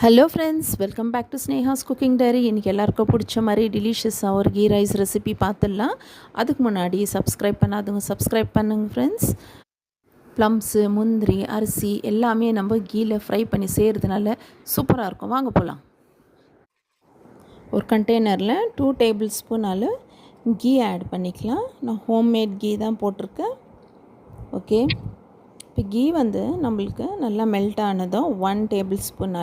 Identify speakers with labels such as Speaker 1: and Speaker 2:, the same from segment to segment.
Speaker 1: Hello friends, welcome back to Sneha's cooking diary. இன்றைக்கி எல்லாருக்கும் பிடிச்ச மாதிரி டெலிஷியஸாக ஒரு கீ ரைஸ் ரெசிபி பார்த்துடலாம். அதுக்கு முன்னாடி சப்ஸ்கிரைப் பண்ணாதவங்க சப்ஸ்கிரைப் பண்ணுங்க ஃப்ரெண்ட்ஸ். ப்ளம்ஸு, முந்திரி, அரிசி எல்லாமே நம்ம கீயில் ஃப்ரை பண்ணி செய்கிறதுனால சூப்பராக இருக்கும். வாங்க போகலாம். ஒரு கண்டெய்னரில் 2 டேபிள் ஸ்பூன் கீ ஆட் பண்ணிக்கலாம். நான் ஹோம்மேட் கீ தான் போட்டிருக்கேன். ஓகே, இப்போ கீ நம்மளுக்கு நல்லா மெல்ட் ஆனதும் 1 டேபிள் ஸ்பூன்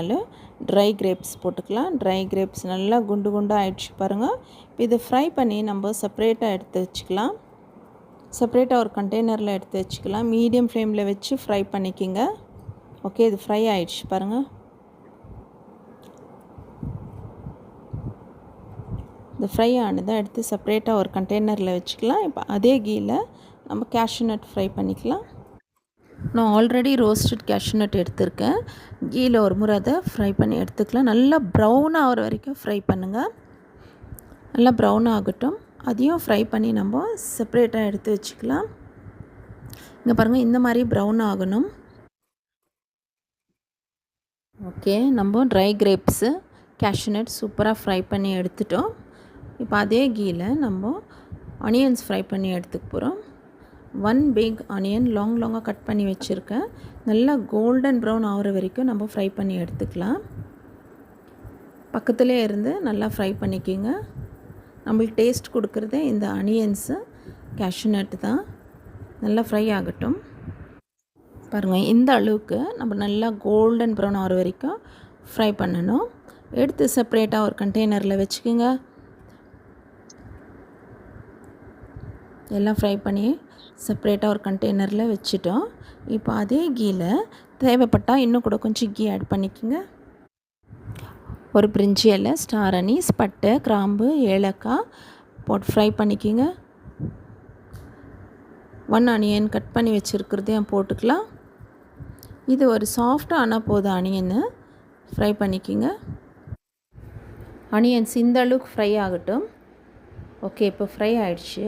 Speaker 1: ட்ரை கிரேப்ஸ் போட்டுக்கலாம். ட்ரை கிரேப்ஸ் நல்லா குண்டு குண்டாக ஆயிடுச்சு பாருங்கள். இப்போ இதை ஃப்ரை பண்ணி நம்ம செப்பரேட்டாக எடுத்து வச்சுக்கலாம். செப்பரேட்டாக ஒரு கண்டெய்னரில் எடுத்து வச்சுக்கலாம். மீடியம் ஃப்ளேமில் வச்சு ஃப்ரை பண்ணிக்கிங்க. ஓகே, இது ஃப்ரை ஆயிடுச்சு பாருங்கள். இந்த ஃப்ரை ஆனதை எடுத்து செப்பரேட்டாக ஒரு கண்டெய்னரில் வச்சுக்கலாம். இப்போ அதே கீயில் நம்ம கேஷ்யூ நட் ஃப்ரை பண்ணிக்கலாம். நான் ஆல்ரெடி ரோஸ்டட் கேஷ்யூ நட் எடுத்திருக்கேன். கீயில் ஒரு முறை அதை ஃப்ரை பண்ணி எடுத்துக்கலாம். நல்லா ப்ரௌன் ஆகிற வரைக்கும் ஃப்ரை பண்ணுங்கள். நல்லா ப்ரௌன் ஆகட்டும். அதையும் ஃப்ரை பண்ணி நம்ம செப்பரேட்டாக எடுத்து வச்சுக்கலாம். இங்கே பாருங்கள், இந்த மாதிரி ப்ரௌன் ஆகணும். ஓகே, நம்ம ட்ரை கிரேப்ஸு, கேஷ்யூ நட் சூப்பராக ஃப்ரை பண்ணி எடுத்துட்டோம். இப்போ அதே கீயில் நம்ம ஆனியன்ஸ் ஃப்ரை பண்ணி எடுத்துக்க போகிறோம். 1 பிக் ஆனியன் லாங்காக கட் பண்ணி வச்சுருக்கேன். நல்லா கோல்டன் ப்ரௌன் ஆகிற வரைக்கும் நம்ம ஃப்ரை பண்ணி எடுத்துக்கலாம். பக்கத்துலேயே இருந்து நல்லா ஃப்ரை பண்ணிக்கிங்க. நம்மளுக்கு டேஸ்ட் கொடுக்குறதே இந்த ஆனியன்ஸு, கேஷ்யூ நட்டு தான். நல்லா ஃப்ரை ஆகட்டும். பாருங்கள், இந்த அளவுக்கு நம்ம நல்லா கோல்டன் ப்ரௌன் ஆகிற வரைக்கும் ஃப்ரை பண்ணணும். எடுத்து செப்பரேட்டாக ஒரு கண்டெய்னரில் வச்சுக்கோங்க. எல்லாம் ஃப்ரை பண்ணி செப்பரேட்டாக ஒரு கண்டெய்னரில் வச்சுட்டோம். இப்போ அதே கீயில் தேவைப்பட்டால் இன்னும் கூட கொஞ்சம் கீ ஆட் பண்ணிக்கோங்க. ஒரு பிரிஞ்சி இலை, ஸ்டார் அனீஸ், பட்டை, கிராம்பு, ஏலக்காய் போட்டு ஃப்ரை பண்ணிக்கோங்க. 1 ஆனியன் கட் பண்ணி வச்சுருக்கிறதையும் போட்டுக்கலாம். இது ஒரு சாஃப்டாக ஆனால் போதும் ஆனியன்னு ஃப்ரை பண்ணிக்கோங்க. ஆனியன்ஸ் இந்த அளவுக்கு ஃப்ரை ஆகட்டும். ஓகே, இப்போ ஃப்ரை ஆகிடுச்சு.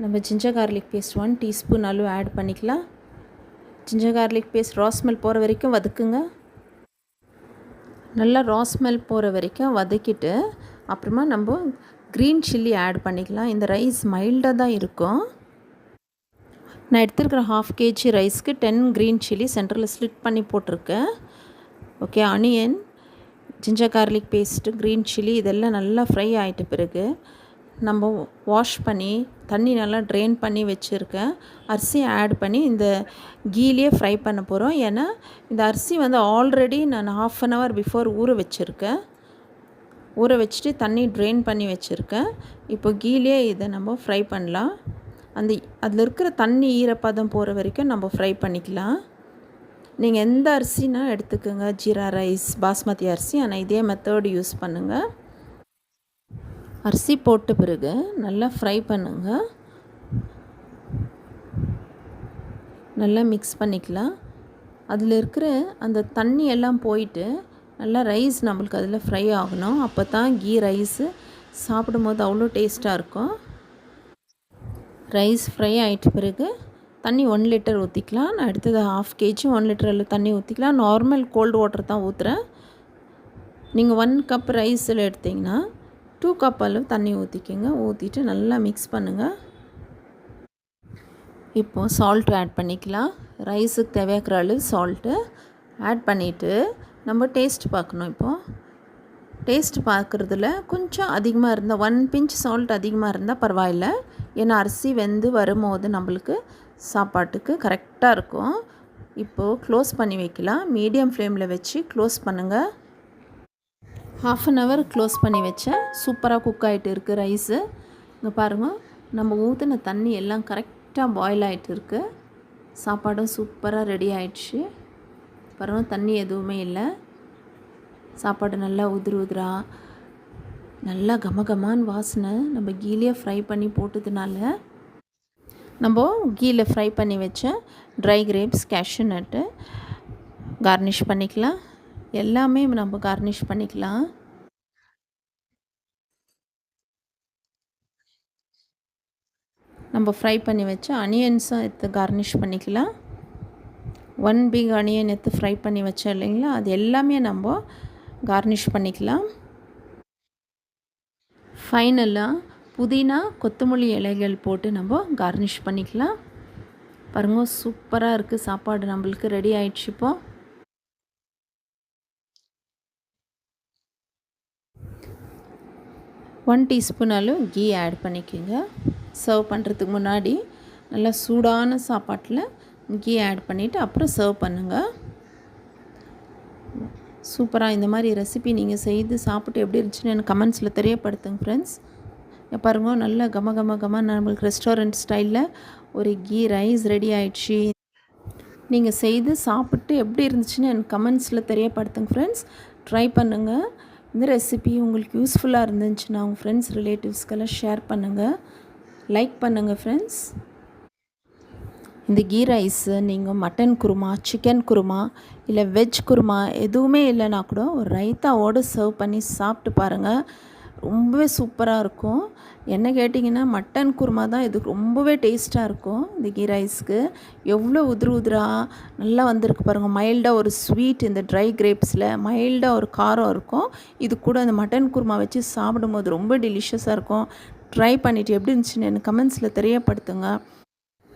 Speaker 1: நம்ம ginger garlic paste 1 teaspoon add பண்ணிக்கலாம். Ginger garlic paste raw smell போகிற வரைக்கும் வதக்குங்க. நல்லா ரா ஸ்மெல் போகிற வரைக்கும் வதக்கிட்டு அப்புறமா நம்ம க்ரீன் சில்லி ஆட் பண்ணிக்கலாம். இந்த ரைஸ் மைல்டாக தான் இருக்கும். நான் எடுத்துருக்கிற 1/2 kg ரைஸ்க்கு 10 க்ரீன் சில்லி சென்டரில் ஸ்லிட் பண்ணி போட்டிருக்கேன். Okay, onion, ginger garlic paste, green chilli இதெல்லாம் நல்லா ஃப்ரை ஆகிட்ட பிறகு நம்ம வாஷ் பண்ணி தண்ணி நல்லா ட்ரெயின் பண்ணி வச்சுருக்கேன் அரிசி ஆட் பண்ணி இந்த கீலேயே ஃப்ரை பண்ண போகிறோம். ஏன்னா இந்த அரிசி ஆல்ரெடி நான் 1/2 an hour பிஃபோர் ஊற வச்சுருக்கேன். ஊற வச்சுட்டு தண்ணி ட்ரெயின் பண்ணி வச்சுருக்கேன். இப்போ கீலேயே இதை நம்ம ஃப்ரை பண்ணலாம். அதில் இருக்கிற தண்ணி ஈரப்பதம் போகிற வரைக்கும் நம்ம ஃப்ரை பண்ணிக்கலாம். நீங்கள் எந்த அரிசினா எடுத்துக்கோங்க, ஜீரா ரைஸ், பாஸ்மதி அரிசி, ஆனால் இதே மெத்தட் யூஸ் பண்ணுங்கள். அரிசி போட்ட பிறகு நல்லா ஃப்ரை பண்ணுங்கள். நல்லா மிக்ஸ் பண்ணிக்கலாம். அதில் இருக்கிற அந்த தண்ணி எல்லாம் போயிட்டு நல்லா ரைஸ் நம்மளுக்கு அதில் ஃப்ரை ஆகணும். அப்போ தான் கீ ரைஸு சாப்பிடும்போது அவ்வளோ டேஸ்ட்டாக இருக்கும். ரைஸ் ஃப்ரை ஆகிட்ட பிறகு தண்ணி 1 லிட்டர் ஊற்றிக்கலாம். நான் அடுத்தது 1/2 kg 1 லிட்டர் தண்ணி ஊற்றிக்கலாம். நார்மல் கோல்டு வாட்டர் தான் ஊற்றுறேன். நீங்கள் 1 கப் ரைஸில் எடுத்திங்கன்னா 2 கப் அளவு தண்ணி ஊற்றிக்கோங்க. ஊற்றிட்டு நல்லா மிக்ஸ் பண்ணுங்கள். இப்போது சால்ட்டு ஆட் பண்ணிக்கலாம். ரைஸுக்கு தேவையாக்கிற அளவு சால்ட்டு ஆட் பண்ணிவிட்டு நம்ம டேஸ்ட் பார்க்கணும். இப்போது டேஸ்ட் பார்க்குறதுல கொஞ்சம் அதிகமாக இருந்தால் 1 பிஞ்ச் சால்ட் அதிகமாக இருந்தால் பரவாயில்ல. ஏன்னா அரிசி வெந்து வரும்போது நம்மளுக்கு சாப்பாட்டுக்கு கரெக்டாக இருக்கும். இப்போது க்ளோஸ் பண்ணி வைக்கலாம். மீடியம் ஃப்ளேமில் வச்சு க்ளோஸ் பண்ணுங்கள். 1/2 an hour க்ளோஸ் பண்ணி வச்சேன். சூப்பராக குக் ஆகிட்டு இருக்குது ரைஸு. இங்கே பாருங்கள், நம்ம ஊற்றின தண்ணி எல்லாம் கரெக்டாக பாயில் ஆகிட்டு இருக்குது. சாப்பாடும் சூப்பராக ரெடி ஆகிடுச்சு. பாருங்கள், தண்ணி எதுவுமே இல்லை. சாப்பாடு நல்லா உதிரா நல்லா கமகமான்னு வாசனை. நம்ம கீலேயே ஃப்ரை பண்ணி போட்டதுனால நம்ம கீயில் ஃப்ரை பண்ணி வச்ச ட்ரை கிரேப்ஸ், கேஷ்யூ நட்டு கார்னிஷ் பண்ணிக்கலாம். எல்லாமே நம்ம கார்னிஷ் பண்ணிக்கலாம். நம்ம ஃப்ரை பண்ணி வச்ச ஆனியன்ஸும் எடுத்து கார்னிஷ் பண்ணிக்கலாம். 1 பிக் ஆனியன் எடுத்து ஃப்ரை பண்ணி வச்சோம் இல்லைங்களா, அது எல்லாமே நம்ம கார்னிஷ் பண்ணிக்கலாம். ஃபைனலாக புதினா கொத்தமல்லி இலைகள் போட்டு நம்ம கார்னிஷ் பண்ணிக்கலாம். பாருங்க, சூப்பராக இருக்குது. சாப்பாடு நம்மளுக்கு ரெடி ஆயிடுச்சு. இப்போ 1 டீஸ்பூன் அளவு கீ ஆட் பண்ணிக்கோங்க. சர்வ் பண்ணுறதுக்கு முன்னாடி நல்லா சூடான சாப்பாட்டில் கீ ஆட் பண்ணிவிட்டு அப்புறம் சர்வ் பண்ணுங்கள். சூப்பராக இந்த மாதிரி ரெசிபி நீங்கள் செய்து சாப்பிட்டு எப்படி இருந்துச்சுன்னு எனக்கு கமெண்ட்ஸில் தெரியப்படுத்துங்க ஃப்ரெண்ட்ஸ். பாருங்க, நல்லா கம நம்மளுக்கு ரெஸ்டாரண்ட் ஸ்டைலில் ஒரு கீ ரைஸ் ரெடி ஆயிடுச்சு. நீங்கள் செய்து சாப்பிட்டு எப்படி இருந்துச்சுன்னு எனக்கு கமெண்ட்ஸில் தெரியப்படுத்துங்க ஃப்ரெண்ட்ஸ். ட்ரை பண்ணுங்கள். இந்த ரெசிபி உங்களுக்கு யூஸ்ஃபுல்லாக இருந்துச்சுன்னா உங்கள் ஃப்ரெண்ட்ஸ் ரிலேட்டிவ்ஸ்க்கெல்லாம் ஷேர் பண்ணுங்கள், லைக் பண்ணுங்கள் ஃப்ரெண்ட்ஸ். இந்த கீ ரைஸு நீங்கள் மட்டன் குருமா, சிக்கன் குருமா, இல்லை வெஜ் குருமா எதுவுமே இல்லைனா கூட ஒரு ரைத்தாவோடு சர்வ் பண்ணி சாப்பிட்டு பாருங்கள். ரொம்பவே சூப்பராக இருக்கும். என்ன கேட்டிங்கன்னா மட்டன் குருமா தான் இது ரொம்பவே டேஸ்ட்டாக இருக்கும். இந்த கீ ரைஸ்க்கு எவ்வளோ உதிராக நல்லா வந்திருக்கு பாருங்கள். மைல்டாக ஒரு ஸ்வீட், இந்த ட்ரை கிரேப்ஸில் மைல்டாக ஒரு காரம் இருக்கும். இது கூட அந்த மட்டன் குருமா வச்சு சாப்பிடும்போது ரொம்ப டெலிஷியஸாக இருக்கும். ட்ரை பண்ணிவிட்டு எப்படி இருந்துச்சுன்னு எனக்கு கமெண்ட்ஸில் தெரியப்படுத்துங்க.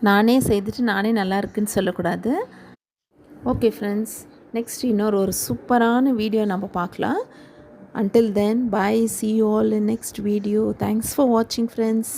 Speaker 1: நானே செய்துட்டு நானே நல்லா இருக்குன்னு சொல்லக்கூடாது. ஓகே ஃப்ரெண்ட்ஸ், நெக்ஸ்ட் இன்னொரு சூப்பரான வீடியோ நம்ம பார்க்கலாம். Until then, bye. See you all in next video. Thanks for watching, friends.